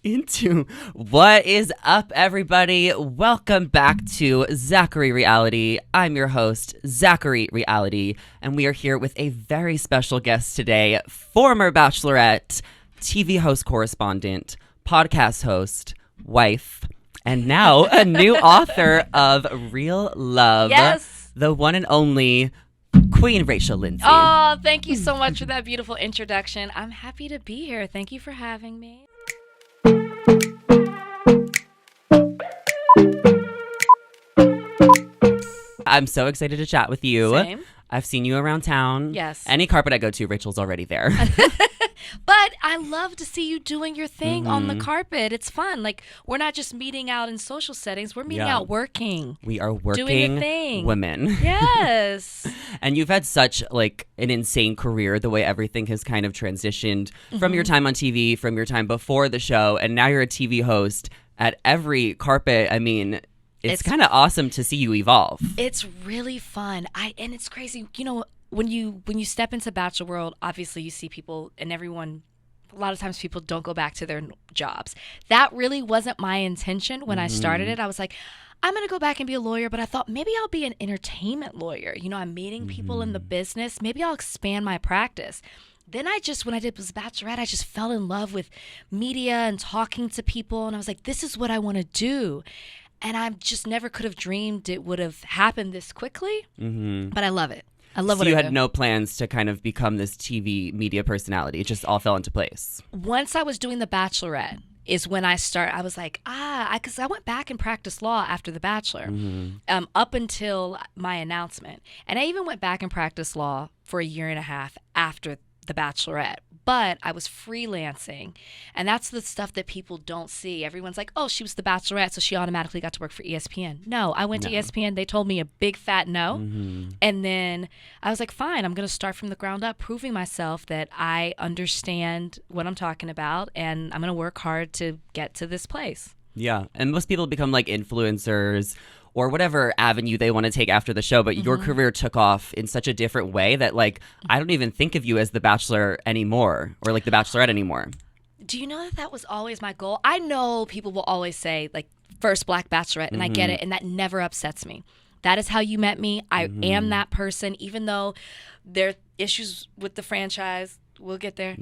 into what is up, everybody. Welcome back to Zachary Reality. I'm your host, Zachary Reality, and we are here with a very special guest today, former Bachelorette, TV host correspondent, podcast host, wife, and now a new author of Real Love. Yes. The one and only Queen Rachel Lindsay. Oh, thank you so much for that beautiful introduction. I'm happy to be here. Thank you for having me. I'm so excited to chat with you. Same. I've seen you around town. Yes. Any carpet I go to, Rachel's already there. But I love to see you doing your thing on the carpet. It's fun. Like, we're not just meeting out in social settings. We're meeting out working. We are working doing a thing. Women. Yes. And you've had such like an insane career, the way everything has kind of transitioned from your time on TV, from your time before the show, and now you're a TV host at every carpet. I mean, it's kind of awesome to see you evolve. It's really fun. And it's crazy. You know, when you step into Bachelor world, obviously you see people and everyone. A lot of times people don't go back to their jobs. That really wasn't my intention when I started it. I was like, I'm going to go back and be a lawyer, but I thought maybe I'll be an entertainment lawyer. You know, I'm meeting people in the business. Maybe I'll expand my practice. Then when I did was Bachelorette, I just fell in love with media and talking to people. And I was like, this is what I want to do. And I just never could have dreamed it would have happened this quickly. But I love it. I love what I do. So you had no plans to kind of become this TV media personality. It just all fell into place. Once I was doing The Bachelorette is when I was like, because I went back and practiced law after The Bachelor, up until my announcement. And I even went back and practiced law for a year and a half after The Bachelorette. But I was freelancing, and that's the stuff that people don't see. Everyone's like, oh, she was The Bachelorette, so she automatically got to work for ESPN. No, I went to ESPN. They told me a big fat no. And then I was like, fine, I'm going to start from the ground up, proving myself that I understand what I'm talking about, and I'm going to work hard to get to this place. Yeah, and most people become like influencers or whatever avenue they want to take after the show, but your career took off in such a different way that, like, I don't even think of you as The Bachelor anymore, or like The Bachelorette anymore. Do you know that was always my goal? I know people will always say, like, first Black Bachelorette, and I get it, and that never upsets me. That is how you met me. I am that person, even though there are issues with the franchise. We'll get there.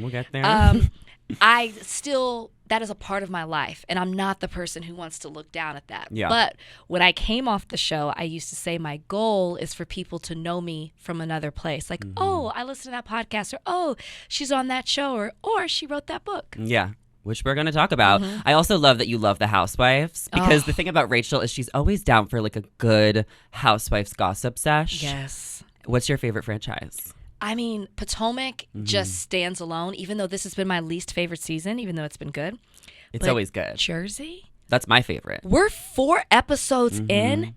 I still, that is a part of my life, and I'm not the person who wants to look down at that. Yeah. But when I came off the show, I used to say my goal is for people to know me from another place. Like, oh, I listened to that podcast, or oh, she's on that show, or she wrote that book. Yeah. Which we're going to talk about. I also love that you love the Housewives, because the thing about Rachel is she's always down for like a good Housewives gossip sesh. Yes. What's your favorite franchise? I mean, Potomac just stands alone, even though this has been my least favorite season, even though it's been good. It's always good. Jersey? That's my favorite. We're 4 episodes in,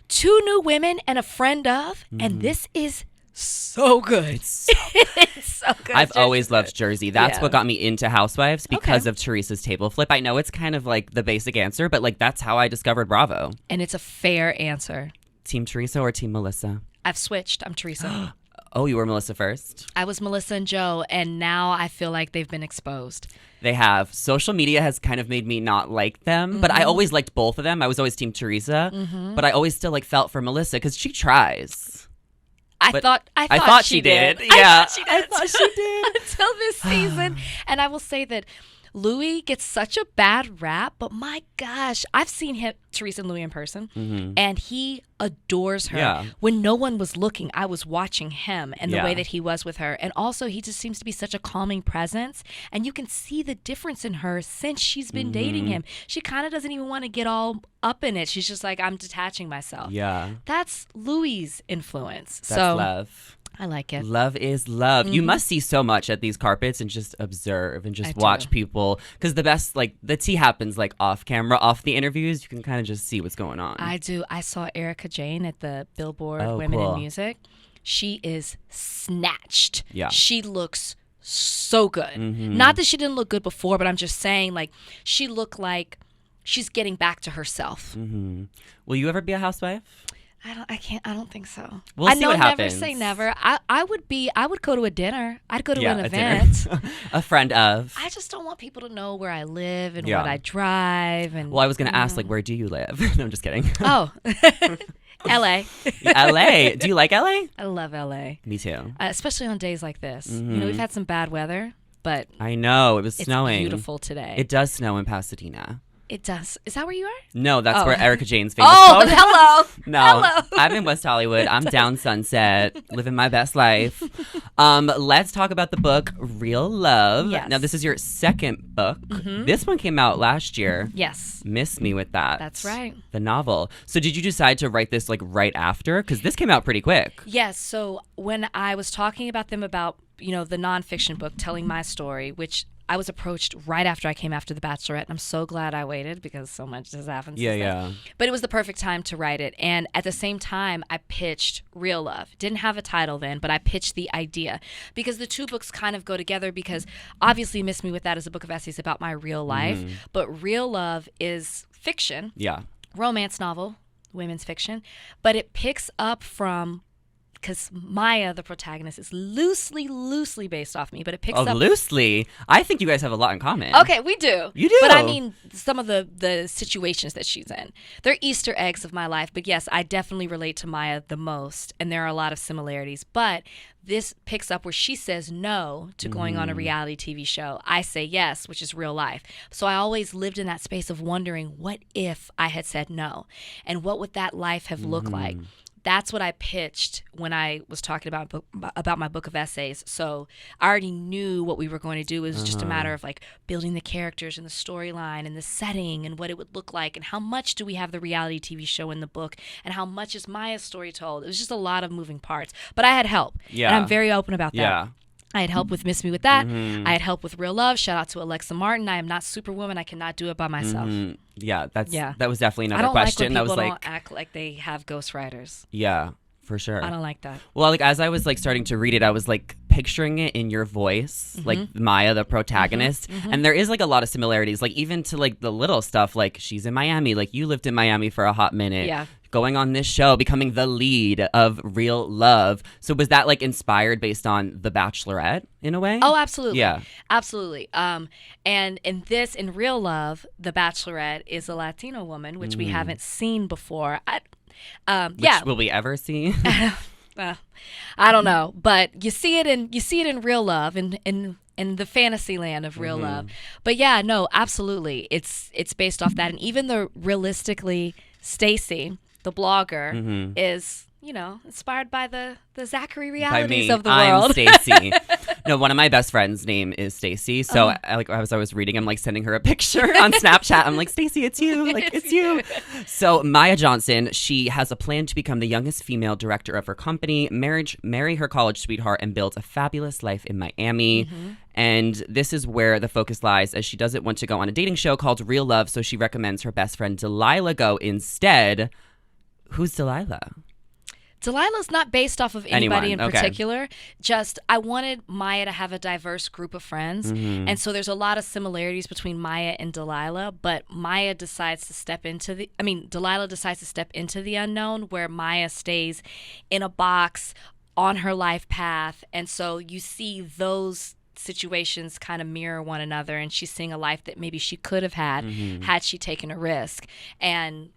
2 new women and a friend of, and this is so good. It's so good. It's so good. I've always loved Jersey. That's what got me into Housewives, because of Teresa's table flip. I know it's kind of like the basic answer, but like that's how I discovered Bravo. And it's a fair answer. Team Teresa or Team Melissa? I've switched. I'm Teresa. Oh, you were Melissa first? I was Melissa and Joe, and now I feel like they've been exposed. They have. Social media has kind of made me not like them, but I always liked both of them. I was always Team Teresa, but I always still like felt for Melissa because she tries. I thought she did. Yeah, I thought she did until this season. And I will say that Louis gets such a bad rap, but my gosh, I've seen Teresa and Louis in person, and he adores her. Yeah. When no one was looking, I was watching him and the way that he was with her. And also, he just seems to be such a calming presence, and you can see the difference in her since she's been dating him. She kind of doesn't even want to get all up in it. She's just like, I'm detaching myself. Yeah. That's Louis' influence. That's love. I like it. Love is love. You must see so much at these carpets and just observe and just watch people. Because the best, like, the tea happens, like, off camera, off the interviews. You can kind of just see what's going on. I do. I saw Erica Jane at the Billboard Women in Music. She is snatched. Yeah. She looks so good. Not that she didn't look good before, but I'm just saying, like, she looked like she's getting back to herself. Will you ever be a housewife? I don't think so. We'll I see know what never happens. say never. I would go to a dinner. I'd go to an a dinner. event. A friend of. I just don't want people to know where I live and Yeah. what I drive. And Well, I was going to ask, like, where do you live? No, I'm just kidding. oh, LA. LA. Do you like LA? I love LA. Me too. Especially on days like this. You know, we've had some bad weather, but I know. It was it's snowing. beautiful today. It does snow in Pasadena. It does. Is that where you are? No, that's Oh. where Erica Jane's famous. Oh, photo- hello. No, Hello. I'm in West Hollywood. I'm down Sunset, living my best life. Let's talk about the book Real Love. Yes. Now, this is your second book. This one came out last year. Yes. Miss Me with That. That's right. The novel. So did you decide to write this like right after? Because this came out pretty quick. Yes. So when I was talking about them about, you know, the nonfiction book, telling my story, which I was approached right after I came after The Bachelorette, and I'm so glad I waited because so much has happened since then. But it was the perfect time to write it. And at the same time, I pitched Real Love. Didn't have a title then, but I pitched the idea because the two books kind of go together because obviously Miss Me With That is a book of essays about my real life, but Real Love is fiction, romance novel, women's fiction, but it picks up from... because Maya, the protagonist, is loosely based off me, but it picks up... loosely? I think you guys have a lot in common. Okay, we do. You do? But I mean, some of the situations that she's in. They're Easter eggs of my life, but yes, I definitely relate to Maya the most, and there are a lot of similarities. But this picks up where she says no to going on a reality TV show. I say yes, which is real life. So I always lived in that space of wondering, what if I had said no? And what would that life have looked like? That's what I pitched when I was talking about my book of essays. So I already knew what we were going to do. It was just a matter of like building the characters and the storyline and the setting and what it would look like and how much do we have the reality TV show in the book and how much is Maya's story told. It was just a lot of moving parts. But I had help. Yeah. And I'm very open about that. Yeah. I had help with Miss Me With That. I had help with Real Love. Shout out to Alexa Martin. I am not Superwoman. I cannot do it by myself. Yeah, that was definitely I another don't question. like when That people was like, don't act like they have ghostwriters. yeah, for sure. I don't like that. Well, like as I was like starting to read it, I was like picturing it in your voice, like Maya, the protagonist, and there is like a lot of similarities, like even to like the little stuff, like she's in Miami, like you lived in Miami for a hot minute. Yeah. Going on this show, becoming the lead of Real Love. So was that like inspired based on The Bachelorette in a way? Oh, absolutely. Yeah. Absolutely. And in Real Love, the Bachelorette is a Latino woman, which we haven't seen before. Which will we ever see? I don't know, but you see it in Real Love in the fantasy land of Real Love. But yeah, no, absolutely. It's based off that. And even the realistically Stacy, the blogger, is, you know, inspired by the Zachary realities of the world. I'm Stacy. No, one of my best friends' name is Stacy. So like as I was reading, I'm like sending her a picture on Snapchat. I'm like, Stacy, it's you. Like, it's you. So Maya Johnson, she has a plan to become the youngest female director of her company, marry her college sweetheart, and build a fabulous life in Miami. And this is where the focus lies, as she doesn't want to go on a dating show called Real Love, so she recommends her best friend Delilah go instead. Who's Delilah? Delilah's not based off of anybody in Okay. particular. Just I wanted Maya to have a diverse group of friends. And so there's a lot of similarities between Maya and Delilah, but Delilah decides to step into the unknown, where Maya stays in a box on her life path. And so you see those situations kind of mirror one another, and she's seeing a life that maybe she could have had had she taken a risk. And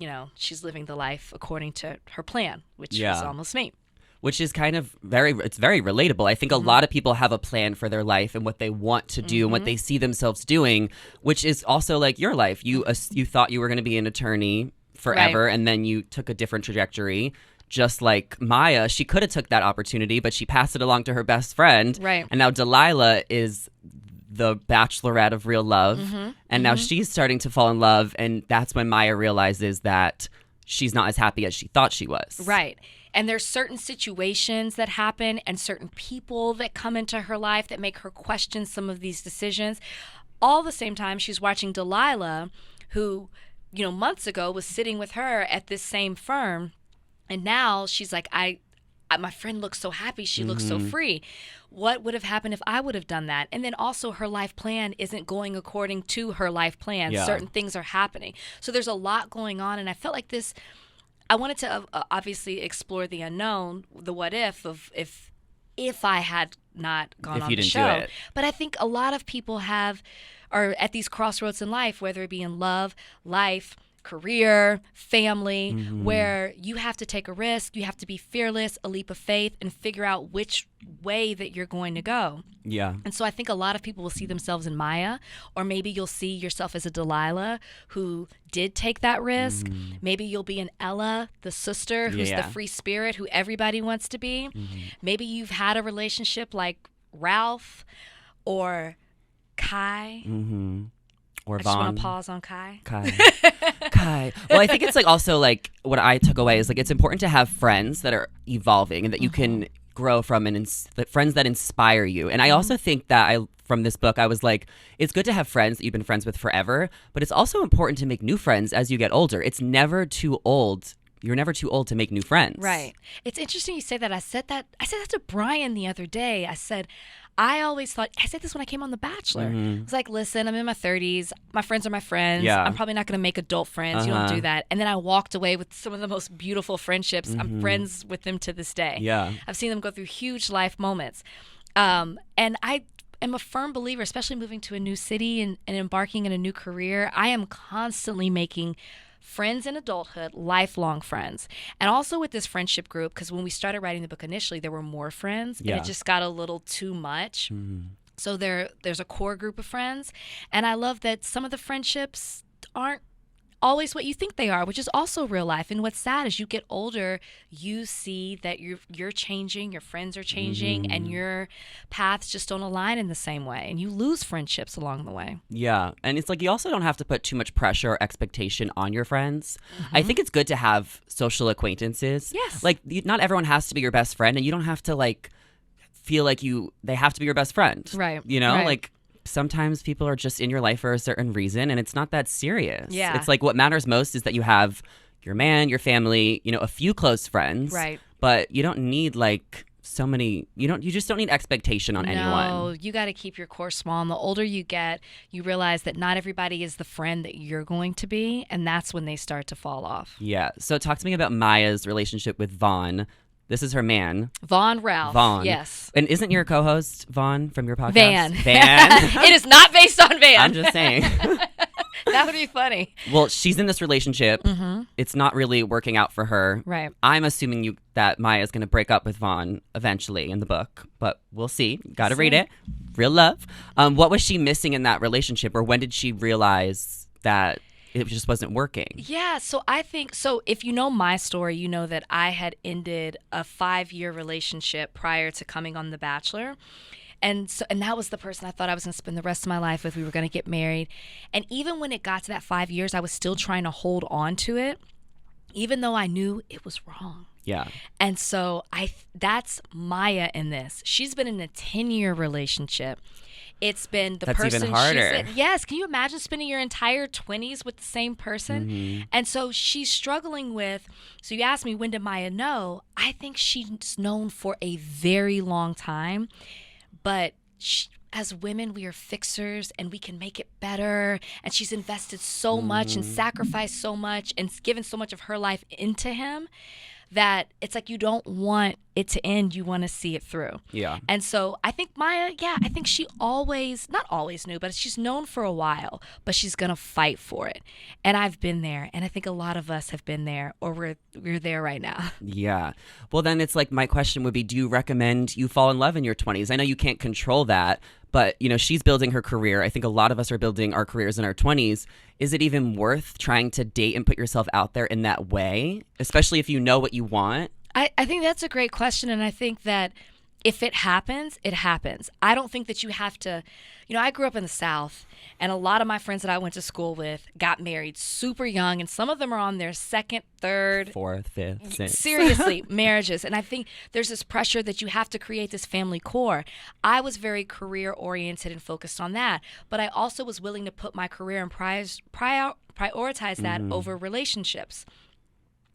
you know, she's living the life according to her plan, which is almost me. Which is kind of very relatable. I think a lot of people have a plan for their life and what they want to do and what they see themselves doing, which is also like your life. You thought you were going to be an attorney forever, and then you took a different trajectory. Just like Maya, she could have took that opportunity, but she passed it along to her best friend. Right. And now Delilah is the Bachelorette of Real Love. And now she's starting to fall in love. And that's when Maya realizes that she's not as happy as she thought she was. Right. And there's certain situations that happen and certain people that come into her life that make her question some of these decisions. All the same time, she's watching Delilah, who, you know, months ago was sitting with her at this same firm. And now she's like, my friend looks so happy. She looks so free. What would have happened if I would have done that? And then also her life plan isn't going according to her life plan. Yeah. Certain things are happening. So there's a lot going on. And I felt like I wanted to obviously explore the unknown, the what if of if I had not gone on the show. If you didn't do it. But I think a lot of people are at these crossroads in life, whether it be in love, life, career, family, where you have to take a risk, you have to be fearless, a leap of faith, and figure out which way that you're going to go. Yeah. And so I think a lot of people will see themselves in Maya, or maybe you'll see yourself as a Delilah who did take that risk. Maybe you'll be an Ella, the sister, who's the free spirit who everybody wants to be. Maybe you've had a relationship like Ralph or Kai. Or I Vaughn. just want to pause on Kai. Kai. Well, I think it's like also like what I took away is like it's important to have friends that are evolving and that you can grow from, and friends that inspire you. And I also think that from this book, I was like, it's good to have friends that you've been friends with forever, but it's also important to make new friends as you get older. It's never too old. You're never too old to make new friends. Right. It's interesting you say that. I said that to Brian the other day. I said this when I came on The Bachelor. I was like, listen, I'm in my 30s. My friends are my friends. Yeah. I'm probably not going to make adult friends. You don't do that. And then I walked away with some of the most beautiful friendships. I'm friends with them to this day. Yeah. I've seen them go through huge life moments. And I am a firm believer, especially moving to a new city and embarking in a new career. I am constantly making friends in adulthood, lifelong friends. And also with this friendship group, because when we started writing the book initially, there were more friends, and it just got a little too much. So there's a core group of friends. And I love that some of the friendships aren't always what you think they are, which is also real life. And what's sad is you get older, you see that you're changing, your friends are changing, and your paths just don't align in the same way. And you lose friendships along the way. Yeah. And it's like you also don't have to put too much pressure or expectation on your friends. I think it's good to have social acquaintances. Yes. Like not everyone has to be your best friend, and you don't have to like feel like they have to be your best friend. Right. You know, Right. like sometimes people are just in your life for a certain reason, and it's not that serious. Yeah. It's like what matters most is that you have your man, your family, a few close friends. Right. But you don't need like so many, you just don't need expectation on anyone. No, you got to keep your core small. And the older you get, you realize that not everybody is the friend that you're going to be. And that's when they start to fall off. Yeah. So talk to me about Maya's relationship with Vaughn. This is her man. Vaughn Ralph. Vaughn. Yes. And isn't your co-host Vaughn from your podcast? Van. Van. It is not based on Van. I'm just saying. That would be funny. Well, she's in this relationship. It's not really working out for her. Right. I'm assuming that Maya's going to break up with Vaughn eventually in the book, but we'll see. Got to read it. Real love. What was she missing in that relationship, or when did she realize that it just wasn't working? Yeah, so I think, if you know my story, you know that I had ended a 5-year relationship prior to coming on The Bachelor. And that was the person I thought I was going to spend the rest of my life with. We were going to get married. And even when it got to that 5 years, I was still trying to hold on to it, even though I knew it was wrong. Yeah. And so that's Maya in this. She's been in a 10-year relationship. It's been the That's person even harder. she's in. Yes. Can you imagine spending your entire 20s with the same person? And so she's struggling with, so you asked me, when did Maya know? I think she's known for a very long time. But as women, we are fixers and we can make it better. And she's invested so much and sacrificed so much and given so much of her life into him that it's like you don't want it to end. You want to see it through. Yeah. And so I think Maya, I think she not always knew, but she's known for a while, but she's going to fight for it. And I've been there. And I think a lot of us have been there, or we're there right now. Yeah. Well, then it's like my question would be, do you recommend you fall in love in your 20s? I know you can't control that, but she's building her career. I think a lot of us are building our careers in our 20s. Is it even worth trying to date and put yourself out there in that way, especially if you know what you want? I think that's a great question. And I think that if it happens, it happens. I don't think that you have to, I grew up in the South, and a lot of my friends that I went to school with got married super young, and some of them are on their second, third, fourth, fifth, sixth. Seriously, marriages. And I think there's this pressure that you have to create this family core. I was very career oriented and focused on that, but I also was willing to put my career and prioritize that over relationships.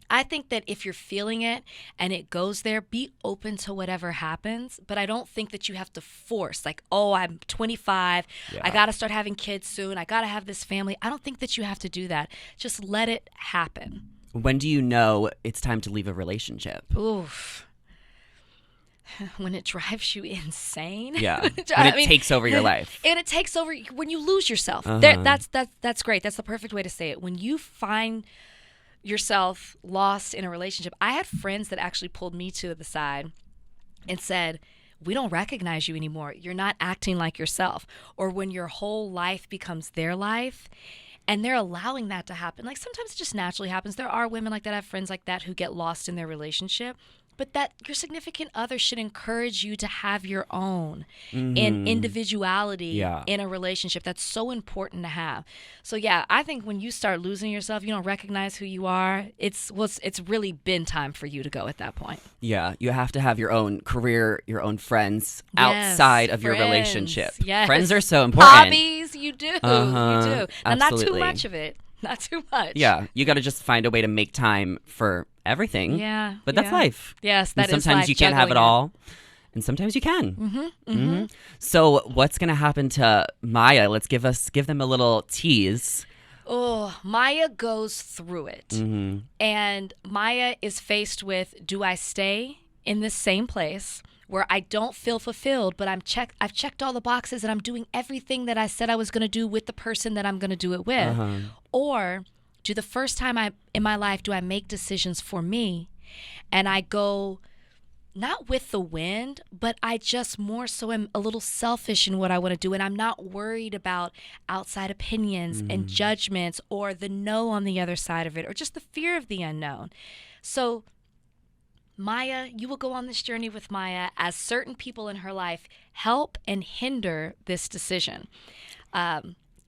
I think that if you're feeling it and it goes there, be open to whatever happens. But I don't think that you have to force, like, oh, I'm 25. Yeah. I got to start having kids soon. I got to have this family. I don't think that you have to do that. Just let it happen. When do you know it's time to leave a relationship? Oof. When it drives you insane. Yeah. When it takes over your life. And it takes over when you lose yourself. That's great. That's the perfect way to say it. When you find yourself lost in a relationship. I had friends that actually pulled me to the side and said, we don't recognize you anymore. You're not acting like yourself. Or when your whole life becomes their life and they're allowing that to happen. Like sometimes it just naturally happens. There are women like that, I have friends like that who get lost in their relationship. But that your significant other should encourage you to have your own in individuality in a relationship. That's so important to have. So yeah, I think when you start losing yourself, you don't recognize who you are. It's really been time for you to go at that point. Yeah, you have to have your own career, your own friends outside of your relationship. Yes. Friends are so important. Hobbies, you do. You do. Now, absolutely. not too much of it. Not too much. Yeah, you got to just find a way to make time for everything. Yeah. But that's life. Yes, that is life. Sometimes you can't have it all, and sometimes you can. So what's going to happen to Maya? Let's give them a little tease. Oh, Maya goes through it. And Maya is faced with, do I stay in this same place where I don't feel fulfilled, but I've checked all the boxes and I'm doing everything that I said I was going to do with the person that I'm going to do it with? Or do the first time in my life, do I make decisions for me and I go not with the wind, but I just more so am a little selfish in what I want to do, and I'm not worried about outside opinions and judgments or the no on the other side of it or just the fear of the unknown. So Maya, you will go on this journey with Maya as certain people in her life help and hinder this decision.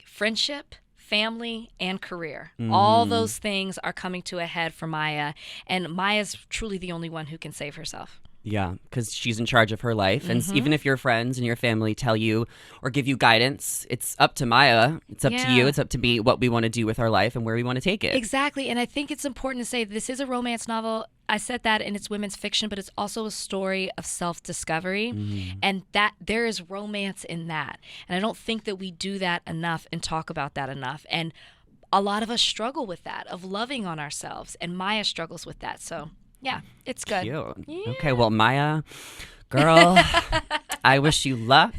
Friendship, family, and career. All those things are coming to a head for Maya, and Maya's truly the only one who can save herself. Yeah, because she's in charge of her life. And even if your friends and your family tell you or give you guidance, it's up to Maya. It's up to you. It's up to me what we want to do with our life and where we want to take it. Exactly. And I think it's important to say this is a romance novel. I said that, and it's women's fiction, but it's also a story of self-discovery, and that there is romance in that. And I don't think that we do that enough and talk about that enough. And a lot of us struggle with that, of loving on ourselves, and Maya struggles with that. So yeah, it's good. Cute. Yeah. Okay, well, Maya, girl, I wish you luck.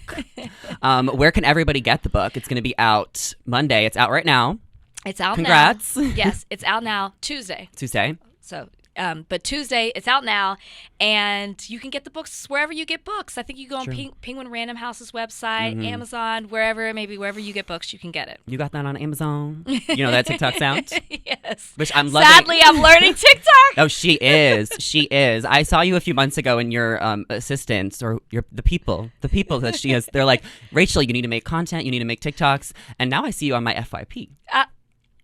Where can everybody get the book? It's going to be out Monday. It's out right now. It's out Congrats. now. Yes, it's out now. Tuesday. So, but Tuesday, it's out now, and you can get the books wherever you get books. I think you go on Penguin Random House's website, Amazon, wherever you get books, you can get it. You got that on Amazon? You know that TikTok sound? Yes. Which I'm loving. Sadly, I'm learning TikTok. Oh, she is. She is. I saw you a few months ago, and your assistants or the people that she has, they're like, Rachel, you need to make content. You need to make TikToks. And now I see you on my FYP.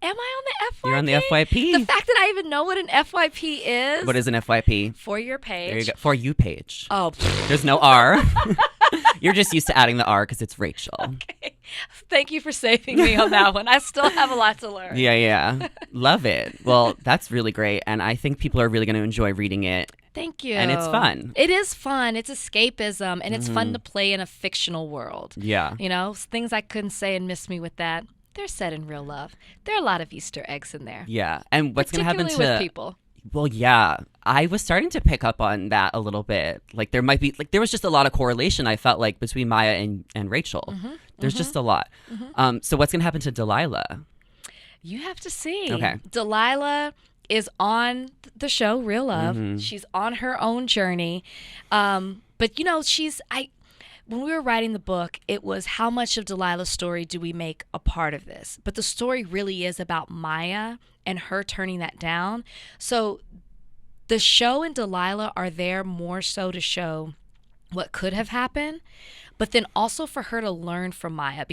Am I on the FYP? You're on the FYP. The fact that I even know what an FYP is. What is an FYP? For your page. There you go. For you page. Oh. There's no R. You're just used to adding the R because it's Rachel. Okay. Thank you for saving me on that one. I still have a lot to learn. Yeah. Love it. Well, that's really great. And I think people are really going to enjoy reading it. Thank you. And it's fun. It is fun. It's escapism. And it's fun to play in a fictional world. Yeah. You know, things I couldn't say and miss me with that. They're set in real love. There are a lot of Easter eggs in there. Yeah. And what's going to happen to with people? Well, yeah. I was starting to pick up on that a little bit. Like there was just a lot of correlation I felt like between Maya and Rachel. There's just a lot. So what's going to happen to Delilah? You have to see. Okay. Delilah is on the show Real Love. She's on her own journey. But you know, when we were writing the book, it was how much of Delilah's story do we make a part of this? But the story really is about Maya and her turning that down. So the show and Delilah are there more so to show what could have happened, but then also for her to learn from Maya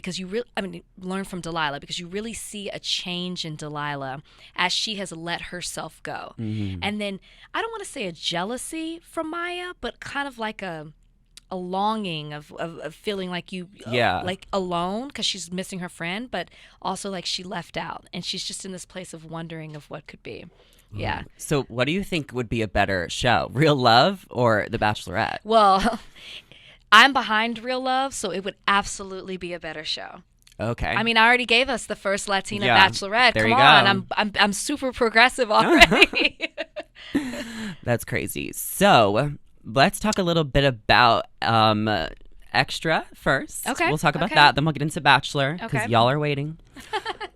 learn from Delilah, because you really see a change in Delilah as she has let herself go. And then I don't want to say a jealousy from Maya, but kind of like a longing of feeling like like alone because she's missing her friend, but also like she left out and she's just in this place of wondering of what could be. Yeah. So what do you think would be a better show, Real Love or The Bachelorette? Well, I'm behind Real Love, so it would absolutely be a better show. Okay. I mean, I already gave us the first Latina Yeah. Bachelorette. There Come you on, go. I'm super progressive already. That's crazy. So let's talk a little bit about Extra first. Okay, We'll talk about okay. that. Then we'll get into Bachelor because Okay. y'all are waiting.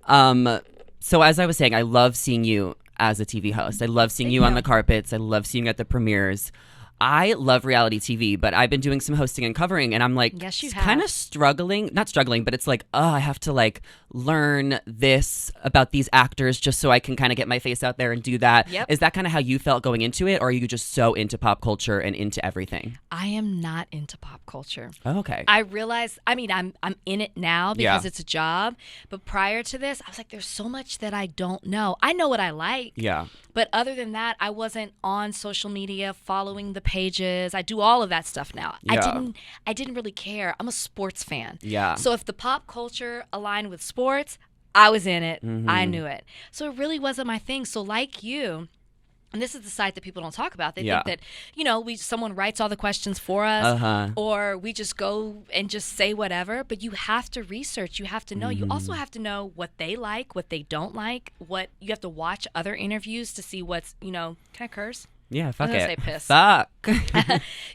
So as I was saying, I love seeing you as a TV host. I love seeing Thank you on you. the carpets. I love seeing you at the premieres. I love reality TV, but I've been doing some hosting and covering, and I'm like, Yes, you kind have. of struggling. Not struggling, but it's like, oh, I have to like learn this about these actors just so I can kind of get my face out there and do that. Yep. Is that kind of how you felt going into it, or are you just so into pop culture and into everything? I am not into pop culture. Oh, okay. I realize, I mean, I'm in it now because Yeah. it's a job. But prior to this, I was like, there's so much that I don't know. I know what I like. Yeah. But other than that, I wasn't on social media following the pages. I do all of that stuff now. Yeah. I didn't really care. I'm a sports fan. Yeah. So if the pop culture aligned with sports, I was in it. Mm-hmm. I knew it. So it really wasn't my thing. So like you, and this is the side that people don't talk about. They Yeah. think that, you know, someone writes all the questions for us, Uh-huh. or we just go and just say whatever. But you have to research. You have to know. You also have to know what they like, what they don't like. What you have to watch other interviews to see what's, you know, can I curse? Yeah, fuck I'm gonna it. say piss. Fuck.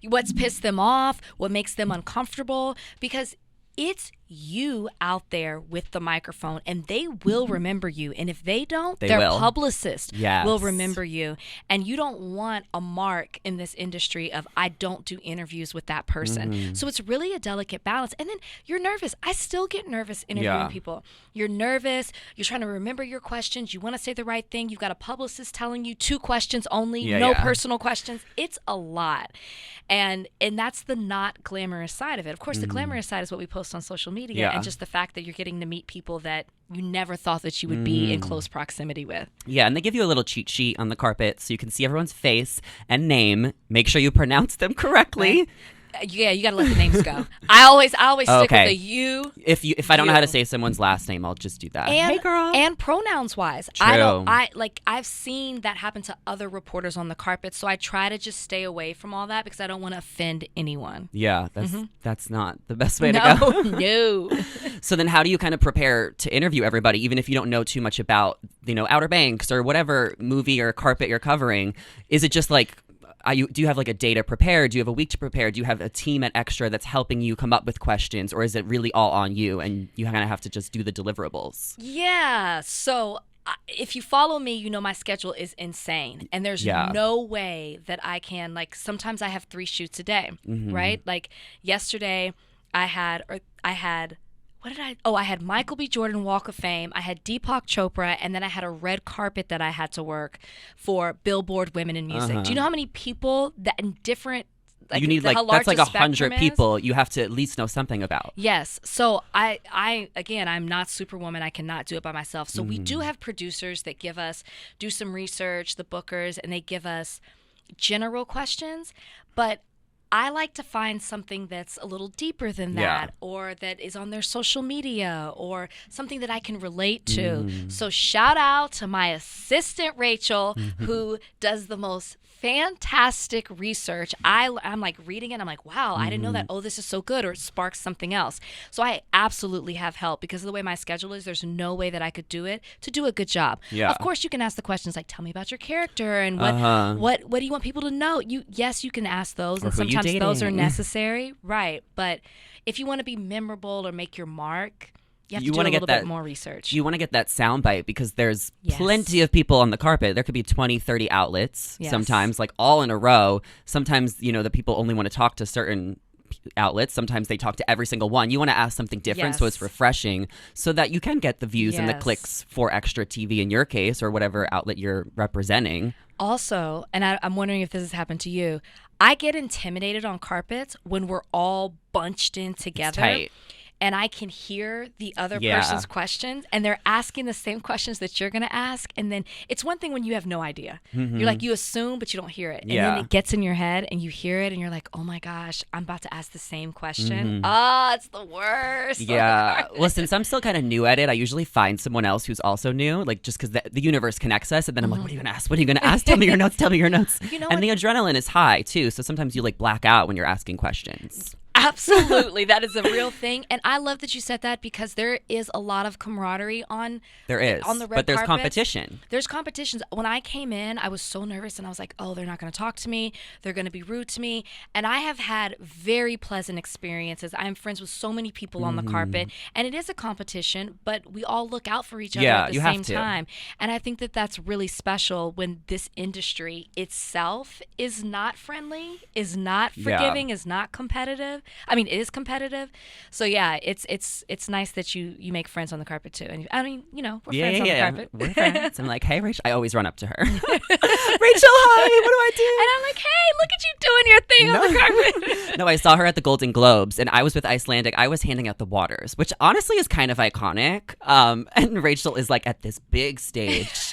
What's pissed them off, what makes them uncomfortable, because it's you out there with the microphone, and they will remember you. And if they don't, They their will. publicist Yes. will remember you. And you don't want a mark in this industry of, I don't do interviews with that person. Mm-hmm. So it's really a delicate balance. And then you're nervous. I still get nervous interviewing Yeah. people. You're nervous. You're trying to remember your questions. You want to say the right thing. You've got a publicist telling you 2 questions only, Yeah, no yeah. personal questions. It's a lot. And that's the not glamorous side of it. Of course, the glamorous side is what we post on social media, Mm-hmm. Yeah. and just the fact that you're getting to meet people that you never thought that you would be Mm. in close proximity with. Yeah, and they give you a little cheat sheet on the carpet so you can see everyone's face and name. Make sure you pronounce them correctly. Right. Yeah, you got to let the names go. I always stick Okay. with the you. If I don't know how to You. say someone's last name, I'll just do that. And, Hey, girl. and pronouns wise, True. I've seen that happen to other reporters on the carpet, so I try to just stay away from all that because I don't want to offend anyone. Yeah, that's not the best way to No, go. no. So then how do you kind of prepare to interview everybody, even if you don't know too much about, Outer Banks or whatever movie or carpet you're covering? Is it just like, do you have like a day to prepare? Do you have a week to prepare? Do you have a team at Extra that's helping you come up with questions? Or is it really all on you and you kind of have to just do the deliverables? Yeah. So if you follow me, you know my schedule is insane. And there's Yeah. no way that I can, like, sometimes I have 3 shoots a day, right? Like yesterday I had, I had Michael B. Jordan Walk of Fame, I had Deepak Chopra, and then I had a red carpet that I had to work for Billboard Women in Music. Do you know how many people that in different, like, You need how large that's like the 100 spectrum is? people you have to at least know something about. Yes. So I again, I'm not Superwoman. I cannot do it by myself. So we do have producers that do some research, the bookers, and they give us general questions. But I like to find something that's a little deeper than that, Yeah. or that is on their social media, or something that I can relate to. So shout out to my assistant, Rachel, who does the most fantastic research. I'm like reading it and I'm like, wow, I didn't know that. Oh, this is so good, or it sparks something else. So I absolutely have help because of the way my schedule is. There's no way that I could do it to do a good job. Yeah. Of course, you can ask the questions like, tell me about your character and Uh-huh. what do you want people to know? Yes, you can ask those, Or and who you sometimes those are dating. necessary, right? But if you want to be memorable or make your mark, you have You to do wanna a get little that- bit more research. You want to get that soundbite because there's Yes. plenty of people on the carpet. There could be 20, 30 outlets Yes. sometimes, like all in a row. Sometimes, the people only want to talk to certain outlets. Sometimes they talk to every single one. You want to ask something different so Yes. it's refreshing so that you can get the views and the Yes. clicks for Extra TV in your case or whatever outlet you're representing. Also, and I'm wondering if this has happened to you, I get intimidated on carpets when we're all bunched in together. tight. And I can hear the other Yeah. person's questions, and they're asking the same questions that you're going to ask. And then it's one thing when you have no idea. You're like, you assume, but you don't hear it. And Yeah. then it gets in your head, and you hear it, and you're like, oh my gosh, I'm about to ask the same question. Ah, it's the worst. Yeah. Well, since I'm still kind of new at it, I usually find someone else who's also new, like just because the universe connects us. And then I'm like, what are you going to ask? What are you going to ask? Tell me your notes. Tell me your notes. You know and what? the adrenaline is high too. So sometimes you like black out when you're asking questions. Absolutely. That is a real thing. And I love that you said that because there is a lot of camaraderie on the red but there's carpet. competition. There's competitions. When I came in, I was so nervous and I was like, oh, they're not going to talk to me. They're going to be rude to me. And I have had very pleasant experiences. I'm friends with so many people on the carpet, and it is a competition, but we all look out for each other at the same time. And I think that that's really special when this industry itself is not friendly, is not forgiving, is not competitive. I mean, it is competitive. So yeah, it's nice that you make friends on the carpet too. And I mean, you know, we're friends on the carpet. We're friends. I'm like, hey, Rachel. I always run up to her. Rachel, hi. What do I do? And I'm like, hey, look at you doing your thing on the carpet. No, I saw her at the Golden Globes, and I was with Icelandic. I was handing out the waters, which honestly is kind of iconic. And Rachel is like at this big stage.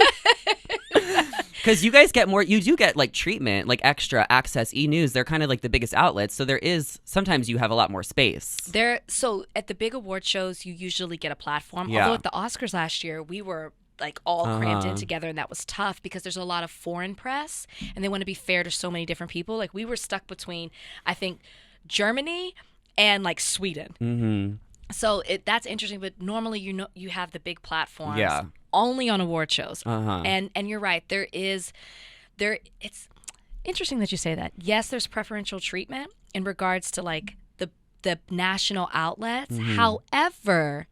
Because you guys get you do get like treatment, like Extra, Access, E! News. They're kind of like the biggest outlets. So sometimes you have a lot more space. So at the big award shows, you usually get a platform. Yeah. Although at the Oscars last year, we were like all crammed in together, and that was tough because there's a lot of foreign press and they want to be fair to so many different people. Like we were stuck between, I think, Germany and like Sweden. Mm-hmm. So that's interesting, but normally you have the big platforms only on award shows. And you're right, it's interesting that you say that. Yes, there's preferential treatment in regards to like the national outlets. However,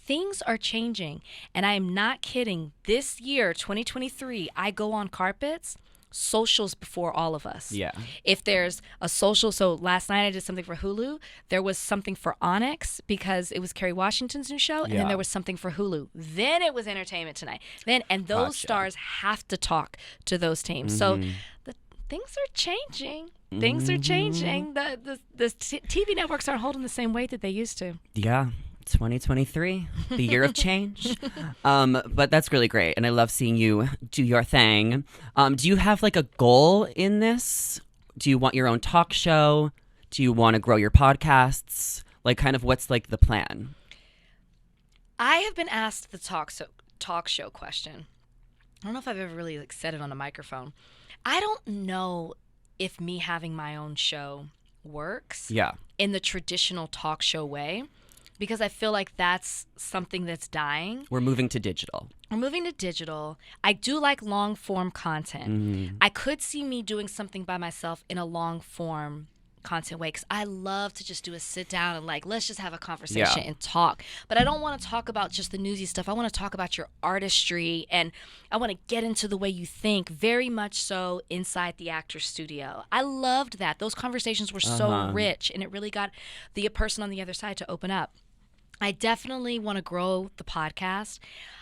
things are changing, and I am not kidding. This year, 2023, I go on carpets. Socials before all of us. Yeah. If there's a social, so last night I did something for Hulu. There was something for Onyx because it was Kerry Washington's new show, and then there was something for Hulu. Then it was Entertainment Tonight. And those stars have to talk to those teams. So things are changing. Things are changing. The TV networks aren't holding the same weight that they used to. Yeah. 2023, the year of change. But that's really great. And I love seeing you do your thing. Do you have like a goal in this? Do you want your own talk show? Do you want to grow your podcasts? Like kind of what's like the plan? I have been asked the talk show question. I don't know if I've ever really like said it on a microphone. I don't know if me having my own show works in the traditional talk show way. Because I feel like that's something that's dying. We're moving to digital. I do like long form content. I could see me doing something by myself in a long form content way because I love to just do a sit down and like let's just have a conversation and talk. But I don't want to talk about just the newsy stuff. I want to talk about your artistry, and I want to get into the way you think, very much so inside the actor's studio. I loved that. Those conversations were so rich, and it really got the person on the other side to open up. I definitely want to grow the podcast.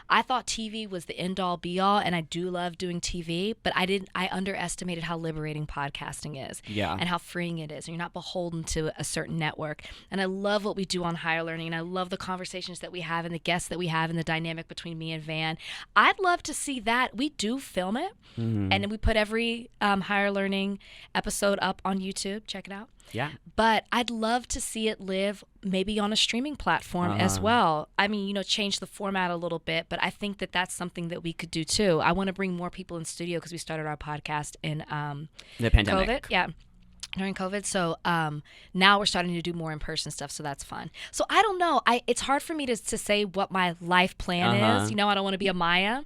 I thought TV was the end all be all, and I do love doing TV, but I underestimated how liberating podcasting is and how freeing it is. And you're not beholden to a certain network. And I love what we do on Higher Learning, and I love the conversations that we have and the guests that we have and the dynamic between me and Van. I'd love to see that. We do film it, and we put every Higher Learning episode up on YouTube. Check it out. Yeah. But I'd love to see it live maybe on a streaming platform as well. I mean, change the format a little bit, but I think that that's something that we could do too. I want to bring more people in studio because we started our podcast in the pandemic. COVID. Yeah. During COVID. So now we're starting to do more in-person stuff, so that's fun. So I don't know. It's hard for me to say what my life plan is. I don't want to be a Maya,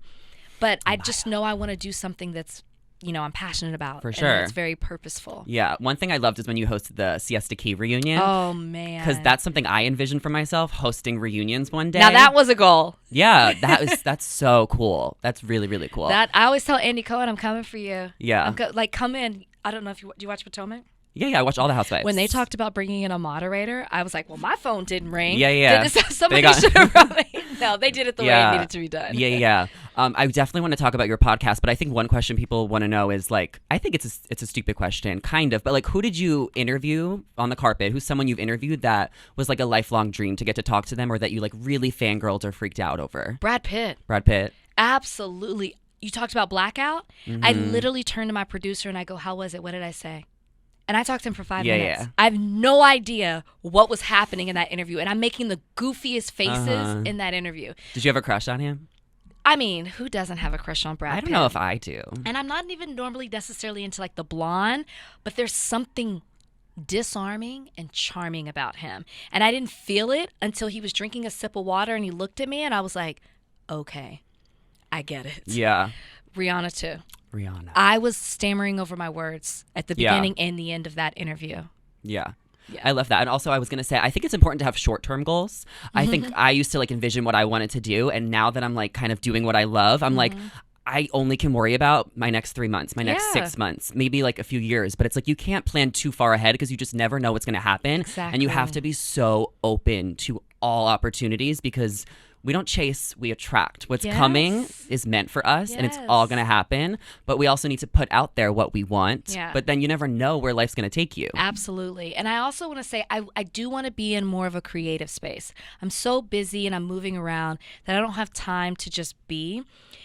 but I just know I want to do something that's I'm passionate about. For sure. And it's very purposeful. Yeah. One thing I loved is when you hosted the Siesta Key reunion. Oh, man. Because that's something I envisioned for myself, hosting reunions one day. Now, that was a goal. Yeah. That's so cool. That's really, really cool. I always tell Andy Cohen, I'm coming for you. Yeah. Come in. I don't know if do you watch Potomac? Yeah, I watched all the Housewives. When they talked about bringing in a moderator, I was like, well, my phone didn't ring. Yeah. Somebody should have brought me. No, they did it the way it needed to be done. Yeah. I definitely want to talk about your podcast, but I think one question people want to know is like, I think it's a stupid question, kind of, but like, who did you interview on the carpet? Who's someone you've interviewed that was like a lifelong dream to get to talk to them, or that you like really fangirled or freaked out over? Brad Pitt. Absolutely. You talked about Blackout. I literally turned to my producer and I go, how was it? What did I say? And I talked to him for 5 minutes. Yeah. I have no idea what was happening in that interview. And I'm making the goofiest faces in that interview. Did you have a crush on him? I mean, who doesn't have a crush on Brad Pitt? I don't know if I do. And I'm not even normally necessarily into like the blonde, but there's something disarming and charming about him. And I didn't feel it until he was drinking a sip of water and he looked at me and I was like, okay, I get it. Yeah. Rihanna too. Rihanna. I was stammering over my words at the beginning and the end of that interview. Yeah. Yeah. I love that. And also I was going to say, I think it's important to have short-term goals. I think I used to like envision what I wanted to do. And now that I'm like kind of doing what I love, I'm like, I only can worry about my next 3 months, my next 6 months, maybe like a few years. But it's like you can't plan too far ahead because you just never know what's going to happen. Exactly. And you have to be so open to all opportunities because we don't chase, we attract. What's coming is meant for us and it's all going to happen. But we also need to put out there what we want. Yeah. But then you never know where life's going to take you. Absolutely. And I also want to say, I do want to be in more of a creative space. I'm so busy and I'm moving around that I don't have time to just be.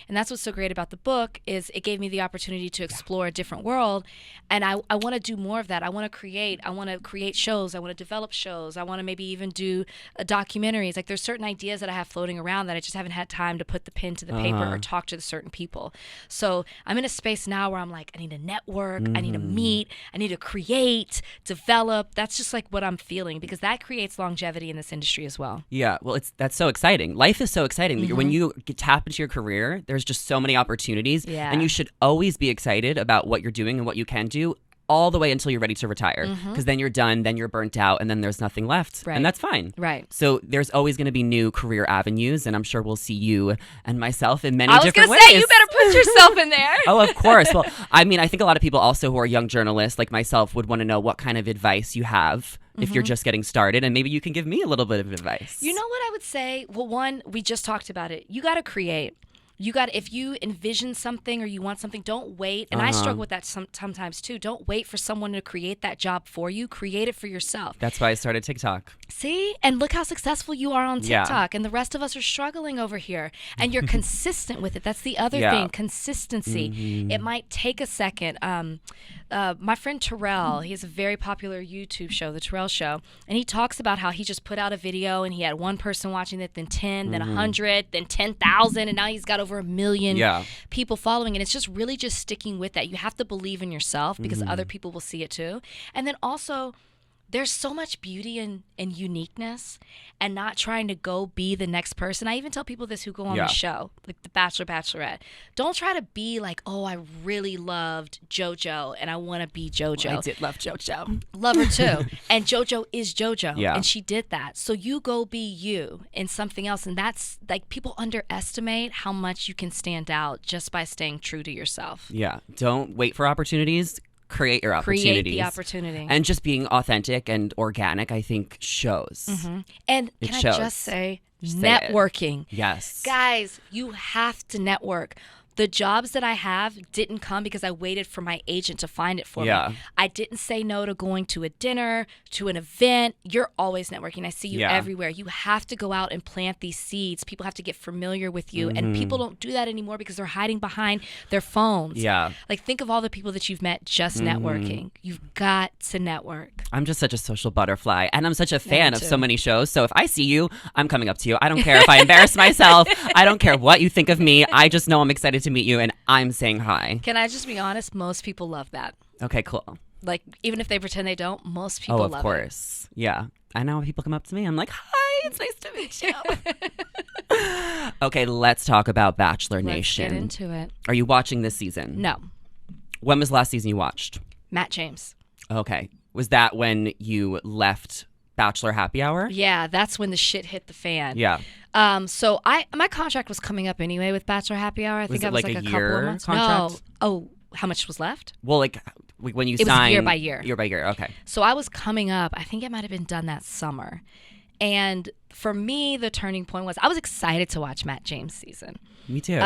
And that's what's so great about the book is it gave me the opportunity to explore a different world. And I want to do more of that. I want to create shows. I want to develop shows. I want to maybe even do documentaries. Like there's certain ideas that I have floating around that I just haven't had time to put the pen to the paper or talk to the certain people. So I'm in a space now where I'm like, I need to network. I need to meet. I need to create, develop. That's just like what I'm feeling because that creates longevity in this industry as well. Yeah, well, that's so exciting. Life is so exciting. When you tap into your career, there's just so many opportunities. Yeah. And you should always be excited about what you're doing and what you can do all the way until you're ready to retire. Because then you're done, then you're burnt out, and then there's nothing left. Right. And that's fine. Right. So there's always going to be new career avenues, and I'm sure we'll see you and myself in many I was different gonna ways. say, you better put yourself in there. Oh, of course. Well, I mean, I think a lot of people also who are young journalists like myself would want to know what kind of advice you have if you're just getting started, and maybe you can give me a little bit of advice. You know what I would say? Well, one, we just talked about it. You got to create. If you envision something or you want something, don't wait. And I struggle with that sometimes too. Don't wait for someone to create that job for you. Create it for yourself. That's why I started TikTok. See? And look how successful you are on TikTok. And the rest of us are struggling over here. And you're consistent with it. That's the other thing. Consistency. It might take a second. My friend Terrell, he has a very popular YouTube show, The Terrell Show. And he talks about how he just put out a video and he had one person watching it, then 10, then 100, then 10,000. And now he's got over 1 million people following. And it's just really just sticking with that. You have to believe in yourself because other people will see it too. And then also, there's so much beauty and uniqueness and not trying to go be the next person. I even tell people this who go on the show, like the Bachelor, Bachelorette. Don't try to be like, oh, I really loved JoJo and I want to be JoJo. Well, I did love JoJo. Love her too. And JoJo is JoJo. Yeah. And she did that. So you go be you in something else. And that's like people underestimate how much you can stand out just by staying true to yourself. Yeah. Don't wait for opportunities. Create your opportunities. Create the opportunity. And just being authentic and organic, I think, shows. And can I just say networking. Yes. Guys, you have to network. The jobs that I have didn't come because I waited for my agent to find it for me. I didn't say no to going to a dinner, to an event. You're always networking. I see you everywhere. You have to go out and plant these seeds. People have to get familiar with you. And people don't do that anymore because they're hiding behind their phones. Yeah. Like, think of all the people that you've met just networking. You've got to network. I'm just such a social butterfly. And I'm such a fan of so many shows. So if I see you, I'm coming up to you. I don't care if I embarrass myself. I don't care what you think of me. I just know I'm excited to meet you and I'm saying hi. Can I just be honest? Most people love that. Okay, cool. Like, even if they pretend they don't, most people love it. Oh, of course. Yeah. I know when people come up to me, I'm like, hi, it's nice to meet you. Okay, let's talk about Bachelor Nation. Let's get into it. Are you watching this season? No. When was the last season you watched? Matt James. Okay. Was that when you left Bachelor Happy Hour? Yeah, that's when the shit hit the fan. Yeah. So my contract was coming up anyway with Bachelor Happy Hour. I think I was like a couple of months. Contract? No. Oh, how much was left? Well, like when you signed. It was year by year. Year by year. Okay. So I was coming up. I think it might have been done that summer. And for me, the turning point was I was excited to watch Matt James' season. Me too.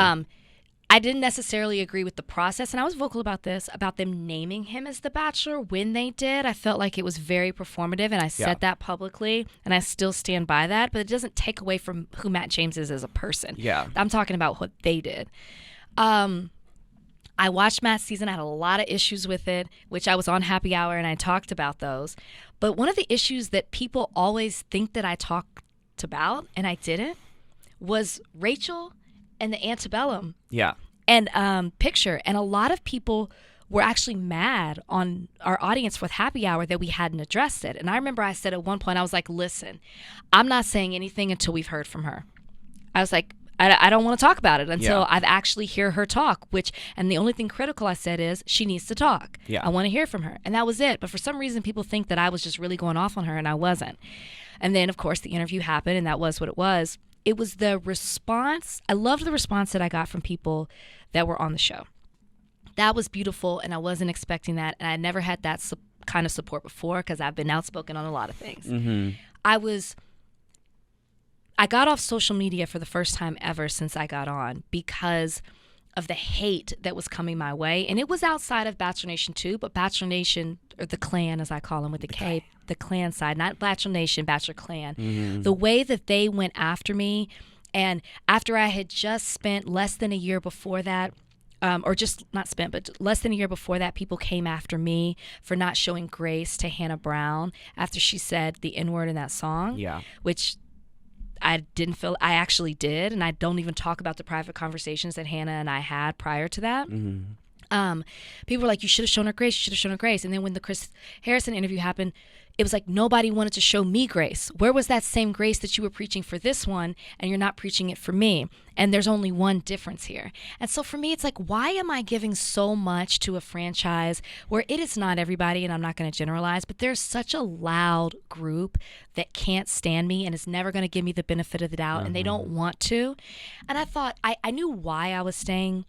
I didn't necessarily agree with the process, and I was vocal about this, about them naming him as the Bachelor when they did. I felt like it was very performative, and I said that publicly, and I still stand by that, but it doesn't take away from who Matt James is as a person. Yeah. I'm talking about what they did. I watched Matt's season. I had a lot of issues with it, which I was on Happy Hour, and I talked about those. But one of the issues that people always think that I talked about, and I didn't, was Rachel and the antebellum Yeah. and picture. And a lot of people were actually mad on our audience with Happy Hour that we hadn't addressed it. And I remember I said at one point, I was like, listen, I'm not saying anything until we've heard from her. I was like, I don't want to talk about it until I've actually hear her talk, and the only thing critical I said is she needs to talk. Yeah. I want to hear from her. And that was it. But for some reason, people think that I was just really going off on her, and I wasn't. And then, of course, the interview happened, and that was what it was. It was the response. I loved the response that I got from people that were on the show. That was beautiful, and I wasn't expecting that. And I never had that kind of support before because I've been outspoken on a lot of things. Mm-hmm. I got off social media for the first time ever since I got on because of the hate that was coming my way. And it was outside of Bachelor Nation too, but Bachelor Nation, or the clan as I call them with the K, the clan side, not Bachelor Nation, Bachelor Clan. Mm-hmm. The way that they went after me, and after I had just spent less than a year before that, or just not spent, but less than a year before that, people came after me for not showing grace to Hannah Brown after she said the N-word in that song, which I didn't feel I actually did, and I don't even talk about the private conversations that Hannah and I had prior to that. Mm-hmm. People were like, you should have shown her grace, you should have shown her grace. And then when the Chris Harrison interview happened, it was like nobody wanted to show me grace. Where was that same grace that you were preaching for this one, and you're not preaching it for me? And there's only one difference here. And so for me, it's like, why am I giving so much to a franchise where it is not everybody, and I'm not going to generalize, but there's such a loud group that can't stand me and is never going to give me the benefit of the doubt, and they don't want to. And I thought, I knew why I was staying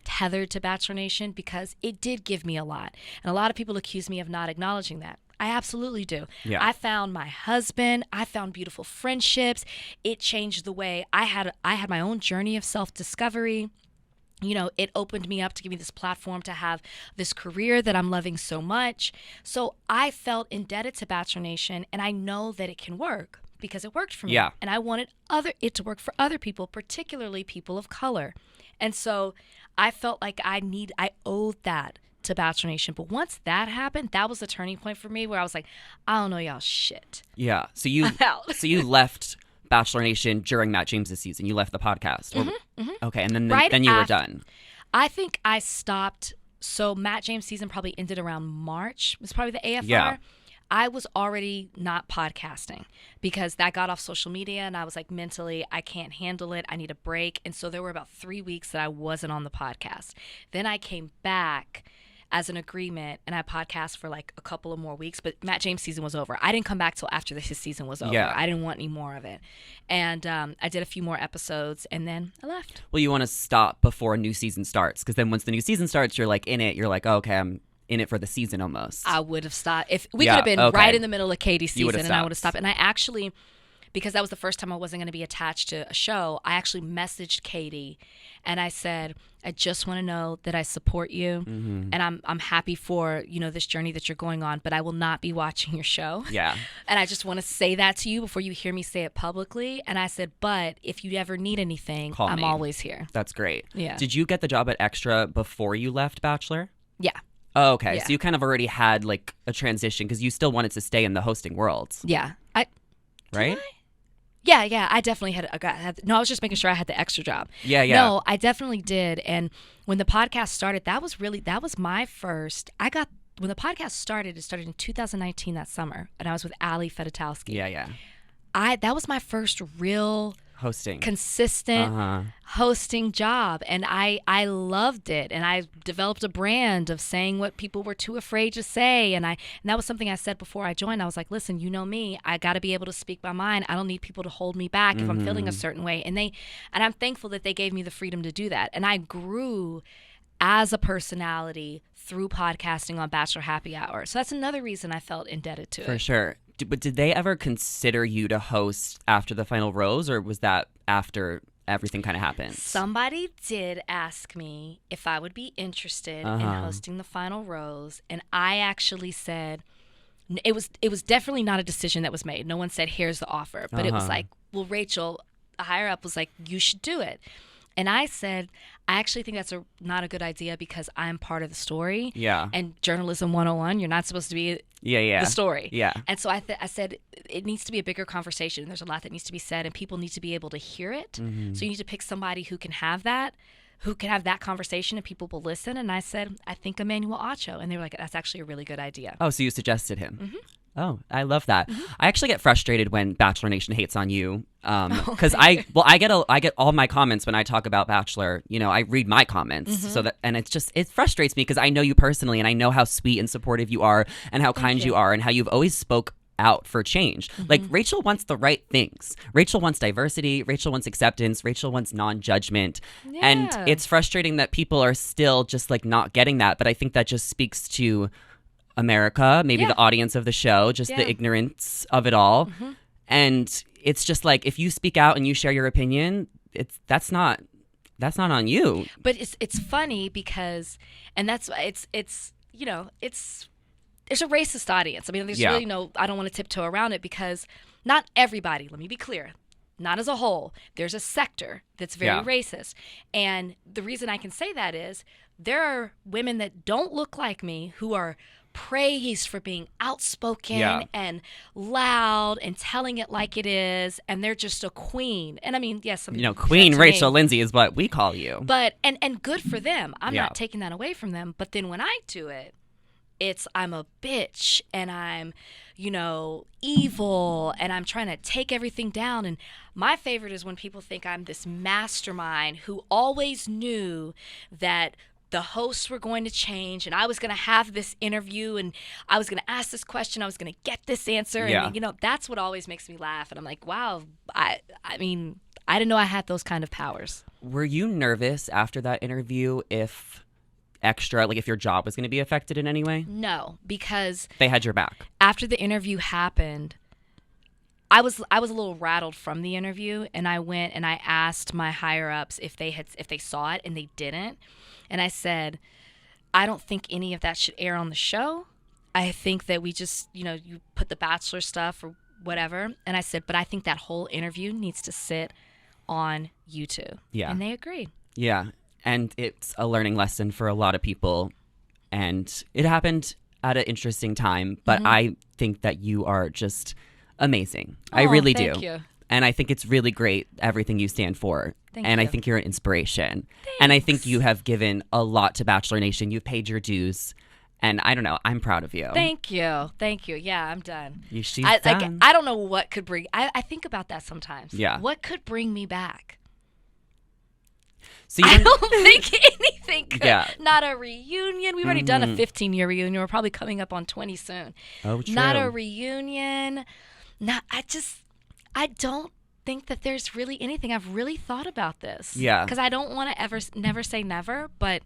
tethered to Bachelor Nation, because it did give me a lot. And a lot of people accuse me of not acknowledging that. I absolutely do. Yeah. I found my husband. I found beautiful friendships. It changed the way I had my own journey of self-discovery. You know, it opened me up to give me this platform to have this career that I'm loving so much. So I felt indebted to Bachelor Nation, and I know that it can work because it worked for me. Yeah. And I wanted it to work for other people, particularly people of color. And so I felt like I owed that to Bachelor Nation. But once that happened, that was the turning point for me where I was like, I don't know y'all shit. Yeah. So you left Bachelor Nation during Matt James's season. You left the podcast. Okay, and then you were done. I think I stopped. So Matt James' season probably ended around March. It was probably the AFR. Yeah. I was already not podcasting because that got off social media, and I was like, mentally, I can't handle it. I need a break. And so there were about 3 weeks that I wasn't on the podcast. Then I came back as an agreement, and I podcast for like a couple of more weeks, but Matt James' season was over. I didn't come back till after his season was over. Yeah. I didn't want any more of it. And I did a few more episodes, and then I left. Well, you want to stop before a new season starts, because then once the new season starts, you're like in it. You're like, oh, okay, I'm in it for the season almost. I would have stopped. If we could have been right in the middle of Katie's season, and I would have stopped. And I actually, because that was the first time I wasn't going to be attached to a show, I actually messaged Katie, and I said, I just want to know that I support you, and I'm happy for, you know, this journey that you're going on, but I will not be watching your show. Yeah. And I just want to say that to you before you hear me say it publicly. And I said, but if you ever need anything, Call I'm me. always here. That's great. Yeah. Did you get the job at Extra before you left Bachelor? Yeah. Oh, okay. Yeah. So you kind of already had like a transition because you still wanted to stay in the hosting world. Yeah. Right? Yeah, I definitely I was just making sure I had the extra job. Yeah. No, I definitely did. And when the podcast started, that was my first, when the podcast started, it started in 2019 that summer, and I was with Ali Fedotowsky. Yeah. That was my first real Hosting. consistent hosting job, and I loved it, and I developed a brand of saying what people were too afraid to say, and that was something I said before I joined. I was like, listen, you know me, I got to be able to speak my mind. I don't need people to hold me back if I'm feeling a certain way, and I'm thankful that they gave me the freedom to do that, and I grew as a personality through podcasting on Bachelor Happy Hour. So that's another reason I felt indebted to it. For sure. But did they ever consider you to host after the final rose, or was that after everything kind of happened? Somebody did ask me if I would be interested in hosting the final rose, and I actually said it was definitely not a decision that was made. No one said, here's the offer. But it was like, well, Rachel, a higher up, was like, you should do it. And I said, I actually think that's not a good idea because I'm part of the story. Yeah. And journalism 101, you're not supposed to be the story. Yeah. And so I said, it needs to be a bigger conversation. There's a lot that needs to be said, and people need to be able to hear it. So you need to pick somebody who can have that, who can have that conversation and people will listen. And I said, I think Emmanuel Acho. And they were like, that's actually a really good idea. Oh, so you suggested him. Oh, I love that. I actually get frustrated when Bachelor Nation hates on you, because I get all my comments when I talk about Bachelor. You know, I read my comments, so that, and it frustrates me because I know you personally, and I know how sweet and supportive you are, and how kind you are, and how you've always spoke out for change. Like, Rachel wants the right things. Rachel wants diversity. Rachel wants acceptance. Rachel wants non-judgment. And it's frustrating that people are still just like not getting that. But I think that just speaks to America, maybe the audience of the show, just the ignorance of it all. And it's just like, if you speak out and you share your opinion, that's not on you. But it's funny because, and that's it's you know, there's a racist audience. I mean, there's really I don't want to tiptoe around it, because not everybody, let me be clear, not as a whole, there's a sector that's very racist. And the reason I can say that is there are women that don't look like me who are praised for being outspoken and loud and telling it like it is, and they're just a queen. And I mean, yes, Queen Rachel Lindsay is what we call you. But and good for them. I'm not taking that away from them. But then when I do it, I'm a bitch, and I'm, evil, and I'm trying to take everything down. And my favorite is when people think I'm this mastermind who always knew that the hosts were going to change, and I was going to have this interview, and I was going to ask this question, I was going to get this answer. And, that's what always makes me laugh. And I'm like, wow, I mean, I didn't know I had those kind of powers. Were you nervous after that interview if your job was going to be affected in any way? No, because they had your back. After the interview happened, I was a little rattled from the interview, and I went and I asked my higher ups if they saw it, and they didn't. And I said, I don't think any of that should air on the show. I think that we just, you put the Bachelor stuff or whatever. And I said, but I think that whole interview needs to sit on YouTube. Yeah. And they agreed. Yeah. And it's a learning lesson for a lot of people. And it happened at an interesting time. But I think that you are just amazing. I really do. Thank you. And I think it's really great, everything you stand for. Thank and you. I think you're an inspiration. Thanks. And I think you have given a lot to Bachelor Nation. You've paid your dues. And I don't know, I'm proud of you. Thank you. Yeah, I'm done. She's done. I don't know what could bring... I think about that sometimes. Yeah. What could bring me back? So I don't think anything could. Yeah. Not a reunion. We've already done a 15-year reunion. We're probably coming up on 20 soon. Oh, true. Not a reunion. I don't think that there's really anything. I've really thought about this. Yeah. Because I don't want to never say never, but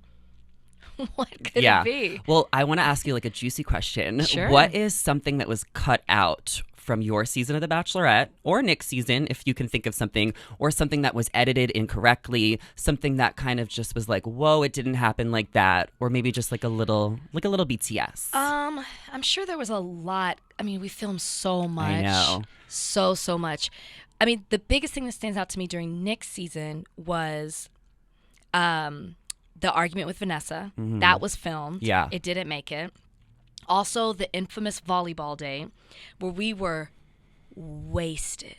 what could it be? Well, I want to ask you like a juicy question. Sure. What is something that was cut out from your season of The Bachelorette, or Nick's season, if you can think of something, or something that was edited incorrectly, something that kind of just was like, whoa, it didn't happen like that, or maybe just like a little BTS? I'm sure there was a lot. I mean, we filmed so much. I know. So much. I mean, the biggest thing that stands out to me during Nick's season was the argument with Vanessa. That was filmed. Yeah. It didn't make it. Also, the infamous volleyball day where we were wasted.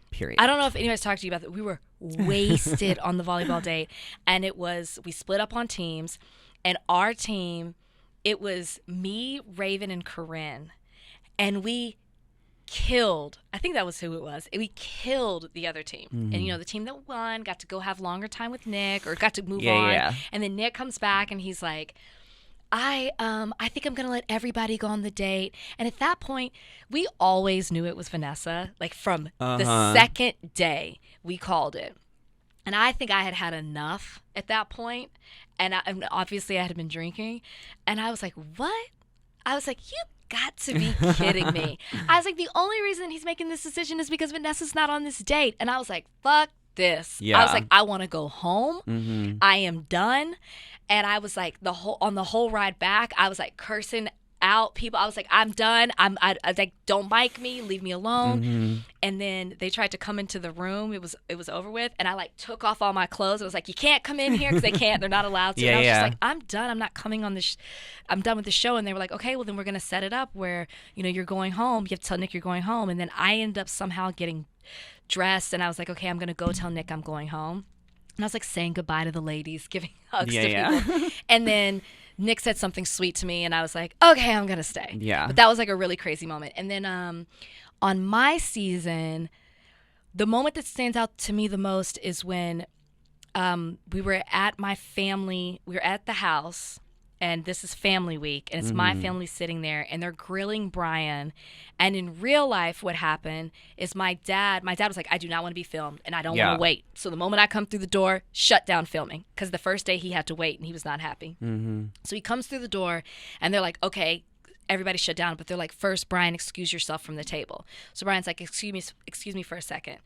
Period. I don't know if anybody's talked to you about that. We were wasted on the volleyball day. And we split up on teams. And our team, it was me, Raven, and Corinne. And we killed, I think that was who it was. We killed the other team. And, the team that won got to go have longer time with Nick, or got to move on. Yeah. And then Nick comes back and he's like, I think I'm going to let everybody go on the date. And at that point, we always knew it was Vanessa. Like from the second day, we called it. And I think I had had enough at that point. And obviously I had been drinking. And I was like, what? I was like, you got to be kidding me. I was like, the only reason he's making this decision is because Vanessa's not on this date. And I was like, fuck this. Yeah. I was like, I want to go home. I am done. And I was like, on the whole ride back, I was like cursing out people. I was like, I'm done. I was like, don't mic me, leave me alone. And then they tried to come into the room. It was over with, and I like took off all my clothes. I was like, you can't come in here because they can't. They're not allowed to. And I was just like, I'm done. I'm not coming on this. I'm done with the show. And they were like, okay, well then we're gonna set it up where you're going home. You have to tell Nick you're going home. And then I ended up somehow getting dressed, and I was like, okay, I'm gonna go tell Nick I'm going home. And I was like saying goodbye to the ladies, giving hugs to Yeah. people. And then Nick said something sweet to me, and I was like, okay, I'm going to stay. Yeah. But that was like a really crazy moment. And then on my season, the moment that stands out to me the most is when we were at the house, and this is family week, and it's my family sitting there, and they're grilling Brian. And in real life, what happened is my dad was like, I do not want to be filmed, and I don't want to wait. So the moment I come through the door, shut down filming, because the first day he had to wait, and he was not happy. So he comes through the door, and they're like, okay, everybody shut down. But they're like, first, Brian, excuse yourself from the table. So Brian's like, excuse me for a second.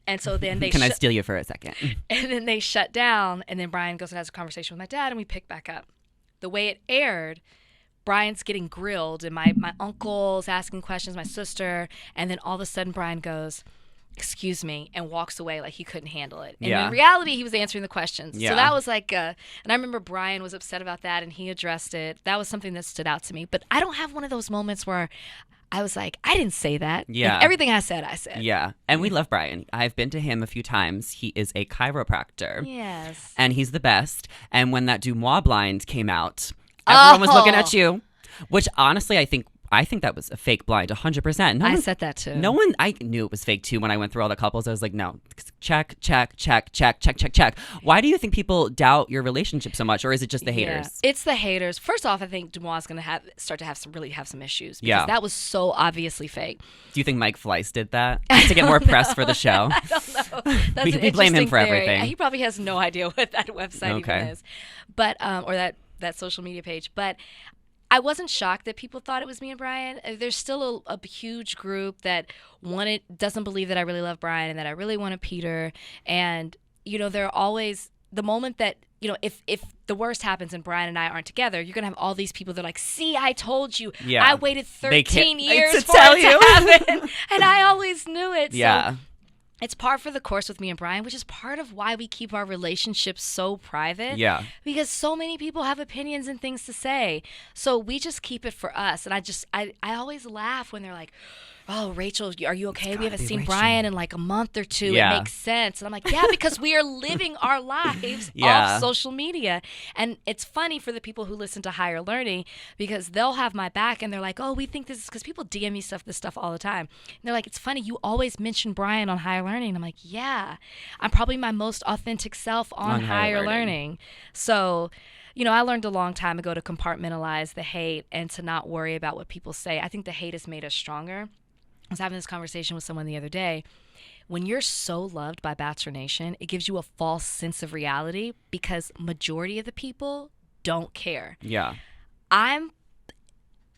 And so then they Can I steal you for a second? And then they shut down, and then Brian goes and has a conversation with my dad, and we pick back up. The way it aired, Brian's getting grilled, and my uncle's asking questions, my sister, and then all of a sudden Brian goes, excuse me, and walks away like he couldn't handle it. And in reality, he was answering the questions. Yeah. So that was like, and I remember Brian was upset about that, and he addressed it. That was something that stood out to me. But I don't have one of those moments where I was like, I didn't say that. Yeah. Like, everything I said. Yeah. And we love Brian. I've been to him a few times. He is a chiropractor. Yes. And he's the best. And when that Dumois blind came out, everyone was looking at you, which honestly, I think that was a fake blind, 100%. I said that too. I knew it was fake too when I went through all the couples. I was like, no, check. Why do you think people doubt your relationship so much? Or is it just the haters? It's the haters. First off, I think Dumois is going to start to have some issues, because that was so obviously fake. Do you think Mike Fleiss did that to get more press for the show? I don't know. That's we blame him for theory. everything. He probably has no idea what that website even is, but or that social media page. But I wasn't shocked that people thought it was me and Brian. There's still a huge group that doesn't believe that I really love Brian and that I really wanted Peter. And, they're always, the moment that, if the worst happens and Brian and I aren't together, you're going to have all these people that are like, see, I told you. Yeah. I waited 13 years to for tell it you. to happen. And I always knew it. Yeah. So it's par for the course with me and Brian, which is part of why we keep our relationship so private. Yeah. Because so many people have opinions and things to say. So we just keep it for us. And I always laugh when they're like, oh, Rachel, are you okay? We haven't seen Brian in like a month or two. Yeah. It makes sense. And I'm like, yeah, because we are living our lives off social media. And it's funny for the people who listen to Higher Learning, because they'll have my back and they're like, oh, we think this is, because people DM me this stuff all the time. And they're like, it's funny, you always mention Brian on Higher Learning. And I'm like, yeah, I'm probably my most authentic self on Higher Learning. So, I learned a long time ago to compartmentalize the hate and to not worry about what people say. I think the hate has made us stronger. I was having this conversation with someone the other day. When you're so loved by Bachelor Nation, it gives you a false sense of reality, because majority of the people don't care. Yeah. I'm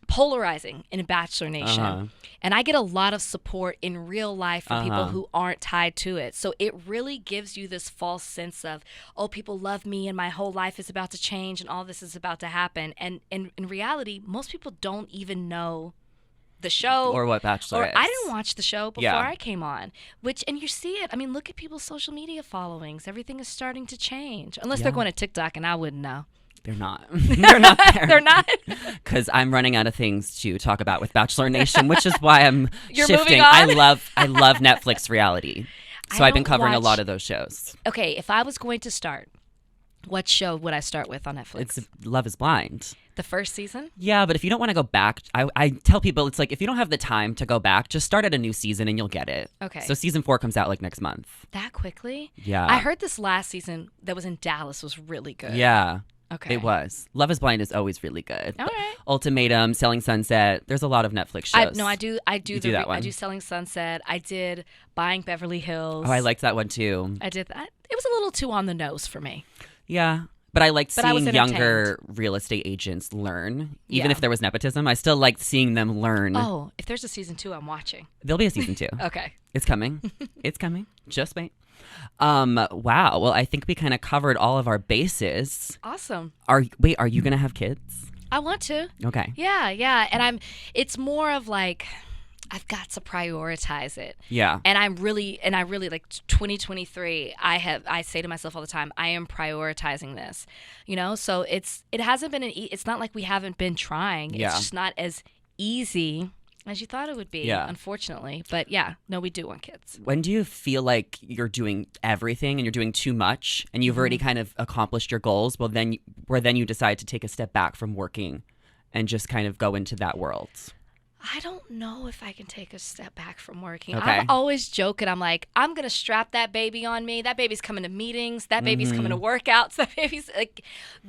polarizing in Bachelor Nation, and I get a lot of support in real life from people who aren't tied to it. So it really gives you this false sense of, oh, people love me and my whole life is about to change and all this is about to happen. And in reality, most people don't even know the show or what Bachelor is. I didn't watch the show before Yeah. I came on, and you see it. I mean, look at people's social media followings. Everything is starting to change, unless they're going to TikTok, and I wouldn't know. They're not. They're not there. They're not? Because I'm running out of things to talk about with Bachelor Nation, which is why I'm You're shifting. moving on? I love Netflix reality. So I've been don't covering a watch- lot of those shows. Okay, if I was going to start, what show would I start with on Netflix? It's Love is Blind. The first season? Yeah, but if you don't want to go back, I tell people, it's like, if you don't have the time to go back, just start at a new season and you'll get it. Okay. So season 4 comes out like next month. That quickly? Yeah. I heard this last season that was in Dallas was really good. Yeah. Okay. It was. Love is Blind is always really good. All right. Ultimatum, Selling Sunset. There's a lot of Netflix shows. I do that one. I do Selling Sunset. I did Buying Beverly Hills. Oh, I liked that one too. I did that. It was a little too on the nose for me. Yeah. But I liked But I was seeing younger real estate agents learn. Even Yeah. if there was nepotism, I still liked seeing them learn. Oh, if there's a season 2, I'm watching. There'll be a season 2. Okay. It's coming. It's coming. Just wait. Wow. Well, I think we kind of covered all of our bases. Awesome. Are you going to have kids? I want to. Okay. Yeah. And it's more of like, I've got to prioritize it. Yeah. And I really like 2023, I say to myself all the time, I am prioritizing this. So it hasn't been it's not like we haven't been trying. Yeah. It's just not as easy as you thought it would be, Yeah. unfortunately. But yeah, no, we do want kids. When do you feel like you're doing everything and you're doing too much and you've already kind of accomplished your goals? Well, then you decide to take a step back from working and just kind of go into that world. I don't know if I can take a step back from working. Okay. I'm always joking. I'm like, I'm going to strap that baby on me. That baby's coming to meetings. That baby's coming to workouts. That baby's like,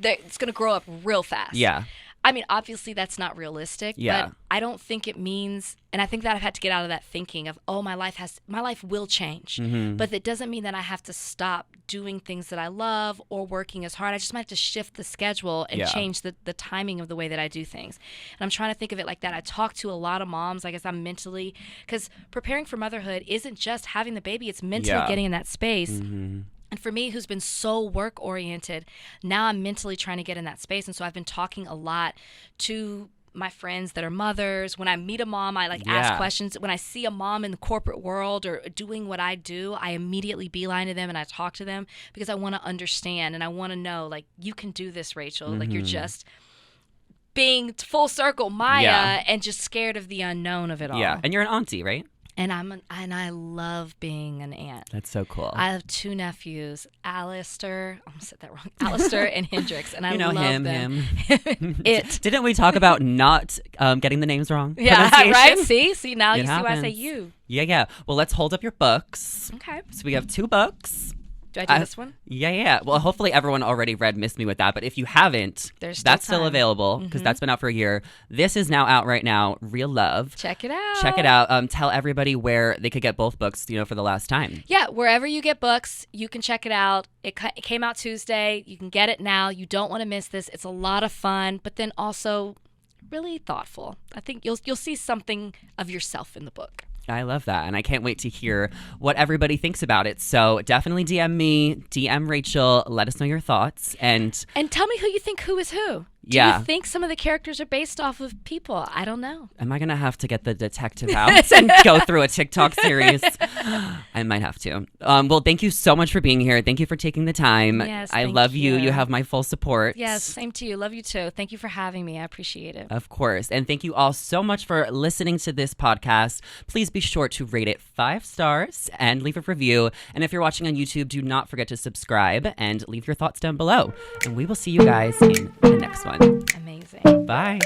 it's going to grow up real fast. Yeah. I mean, obviously that's not realistic, Yeah. but I don't think it means, and I think that I've had to get out of that thinking of, oh, my life will change. But it doesn't mean that I have to stop doing things that I love or working as hard. I just might have to shift the schedule and change the timing of the way that I do things. And I'm trying to think of it like that. I talk to a lot of moms, I guess I'm mentally, because preparing for motherhood isn't just having the baby, it's mentally getting in that space. And for me, who's been so work-oriented, now I'm mentally trying to get in that space. And so I've been talking a lot to my friends that are mothers. When I meet a mom, I ask questions. When I see a mom in the corporate world or doing what I do, I immediately beeline to them and I talk to them because I want to understand and I want to know, like, you can do this, Rachel. Like, you're just being full circle Maya and just scared of the unknown of it all. Yeah, and you're an auntie, right? And I love being an aunt. That's so cool. I have 2 nephews, Alistair. I almost said that wrong. Alistair and Hendrix, and I love him, them. him. It. Didn't we talk about not getting the names wrong? Yeah, right. Pronunciation? See now you see why I say happens. you. Yeah. Well, let's hold up your books. Okay. So we have 2 books. Do I do this one? Yeah. Well, hopefully everyone already read Miss Me With That, but if you haven't, that's still available because that's been out for a year. This is now out right now, Real Love. Check it out. Check it out. Tell everybody where they could get both books, for the last time. Yeah, wherever you get books, you can check it out. It came out Tuesday. You can get it now. You don't want to miss this. It's a lot of fun, but then also really thoughtful. I think you'll see something of yourself in the book. I love that, and I can't wait to hear what everybody thinks about it. So definitely DM me, DM Rachel, let us know your thoughts, and tell me who you think who is who. Do you think some of the characters are based off of people? I don't know. Am I going to have to get the detective out and go through a TikTok series? I might have to. Well, thank you so much for being here. Thank you for taking the time. Yes, I love you. You have my full support. Yes, same to you. Love you too. Thank you for having me. I appreciate it. Of course. And thank you all so much for listening to this podcast. Please be sure to rate it 5 stars and leave a review. And if you're watching on YouTube, do not forget to subscribe and leave your thoughts down below. And we will see you guys in the next one. Amazing. Bye.